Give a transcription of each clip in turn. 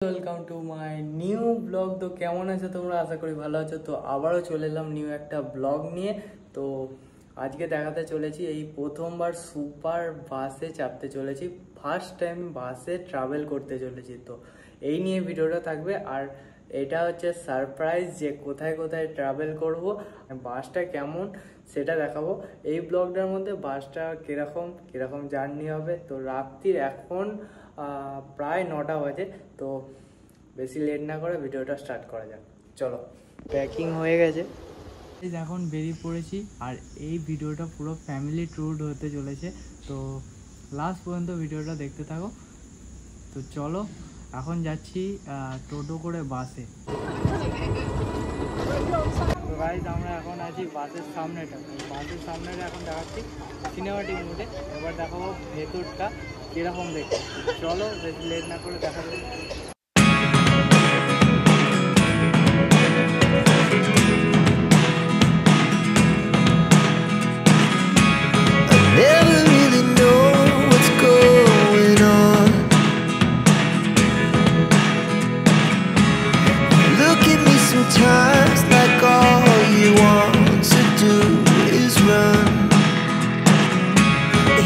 Welcome to my new blog. তো কেমন আছো তোমরা? আশা করি ভালো আছো। তো আবারও চলে এলাম নিউ একটা ব্লগ নিয়ে। তো আজকে দেখাতে চলেছি এই প্রথমবার সুপার বাসে চাপতে চলেছি, ফার্স্ট টাইম বাসে ট্রাভেল করতে চলেছি। তো এই নিয়ে ভিডিওটা থাকবে, আর এটা হচ্ছে সারপ্রাইজ যে কোথায় কোথায় ট্রাভেল করব, বাসটা কেমন সেটা দেখাবো এই ব্লগটার মধ্যে। বাসটা কিরকম জার্নি হবে। তো রাত্রির এখন প্রায় 9টা বাজে। তো বেশি লেট না করে ভিডিওটা স্টার্ট করা যাক, চলো। প্যাকিং হয়ে গেছে, এখন বেরিয়ে পড়েছি। আর এই ভিডিওটা পুরো ফ্যামিলি ট্যুর হতে চলেছে, তো লাস্ট পর্যন্ত ভিডিওটা দেখতে থাকো। তো চলো, এখন যাচ্ছি টোটো করে বাসে। তো গাইজ, আমরা এখন আছি বাসের সামনেটা এখন দেখাচ্ছি সিনেমাটিক মোডে। এবার দেখাবো ভেতরটা কিরকম দেখতে। চলো, বেশি লেট না করে দেখা যাবে। Sometimes like all you want to do is run.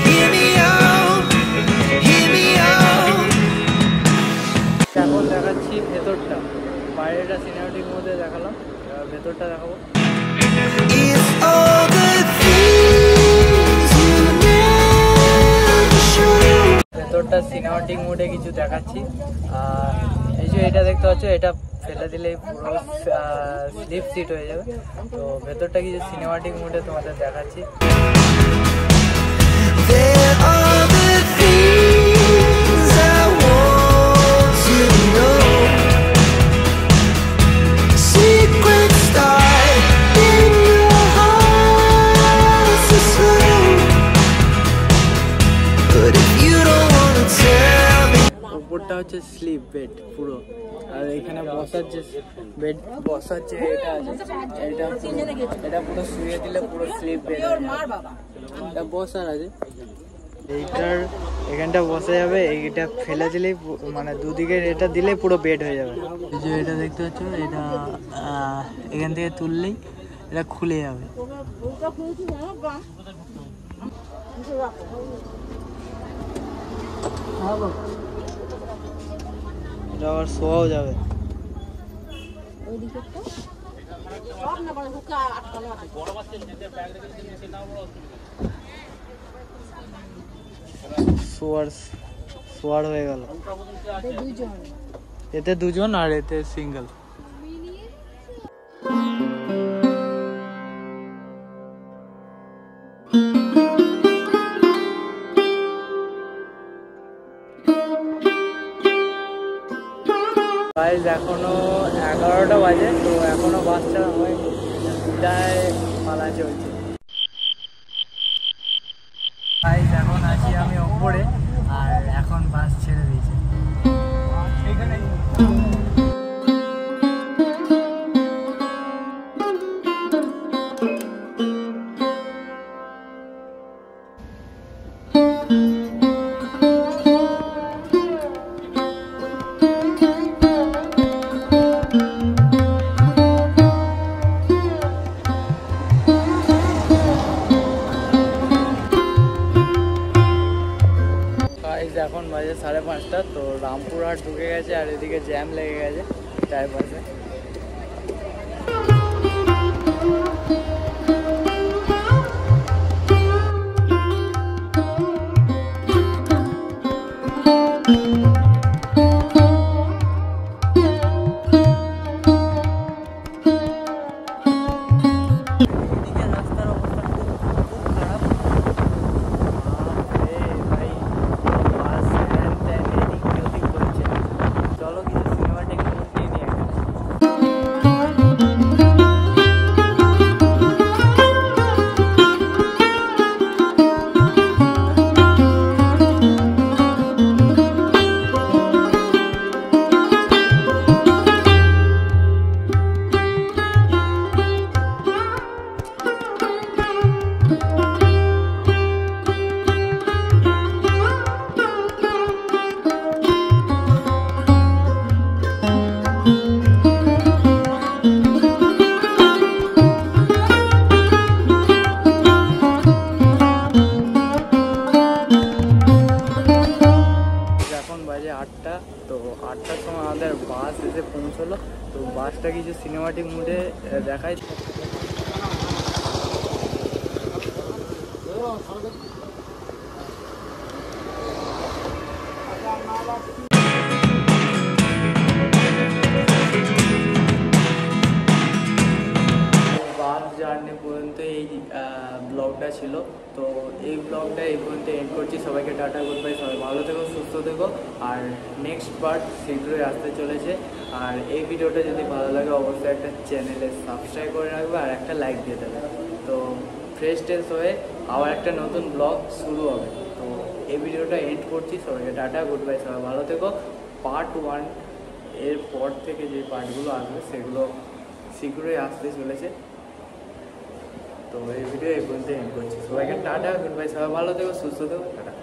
Hear me out, hear me out. এখন দেখাচ্ছি ভেতরটা, বাইরেটা সিনেমাটিক মধ্যে দেখালাম, ভেতরটা দেখাবো। It's all the things you never show. ভেতরটা সিনেমাটিক মোডে কিছু দেখাচ্ছি। এই যে এটা দেখতে পাচ্ছ, এটা ফেলে দিলেই পুরো স্লিপ সিট হয়ে যাবে। তো ভেতরটা কিছু সিনেমাটিক মোডে তোমাদের দেখাচ্ছি। There are the things I want to know. Secrets start in your heart so slow. But if you don't wanna tell me. উপরটা হচ্ছে স্লিপ বেড পুরো, আর এখানে বসার যে বেড, বসার যে এটা আছে, এটা পুরো শুয়ে দিলে পুরো স্লিপ বেড। এটা বসার আছে, এইটার এখানটা বসা যাবে, এইটা ফেলে দিলেই মানে দুদিকে এটা দিলেই পুরো বেড হয়ে যাবে। এই যে এটা দেখতে পাচ্ছ, এটা এখান থেকে তুললেই এটা খুলে যাবে। এটা আবার শোয়াও যাবে। শোয়ার হয়ে গেল, এতে দুজন আর এতে সিঙ্গেল। গাইজ, এখনো 11টা বাজে, তো এখনো বাসটা হয়নি, প্রায় পালা চলছে। গাইজ, এখন আছি আমি ওপরে, আর এখন বাস ছেড়ে দিয়েছে। এখন বাজে 5:30। তো রামপুরহাট ঢুকে গেছে, আর এদিকে জ্যাম লেগে গেছে চারপাশে। 8টার সময় আমাদের বাস এসে পৌঁছলো। তো বাসটা কিছু সিনেমাটিক মুডে দেখায়। বাস জার্নি পর্যন্ত এই ব্লগটা ছিল। তো এই ব্লগটা এই পর্যন্ত এন্ড করছি। সবাইকে টাটা, গুড বাই। সবাই ভালো থেকো, সুস্থ থেকো। আর নেক্সট পার্ট শীঘ্রই আসতে চলেছে। আর এই ভিডিওটা যদি ভালো লাগে অবশ্যই একটা চ্যানেলে সাবস্ক্রাইব করে রাখবে আর একটা লাইক দিয়ে দেবে। তো ফ্রেশ টেস্ট হয়ে আবার একটা নতুন ব্লগ শুরু হবে। তো এই ভিডিওটা এন্ড করছি। সবাইকে টাটা, গুড বাই। সবাই ভালো থেকো। পার্ট 1 এর পর থেকে যে পার্টগুলো আসবে সেগুলো শীঘ্রই আসতে চলেছে। তো এই ভিডিও এই পর্যন্ত এন্ড করছি। সবাইকে টাটা, গুড বাই। সবাই ভালো থেকো, সুস্থ থেকো, টাটা।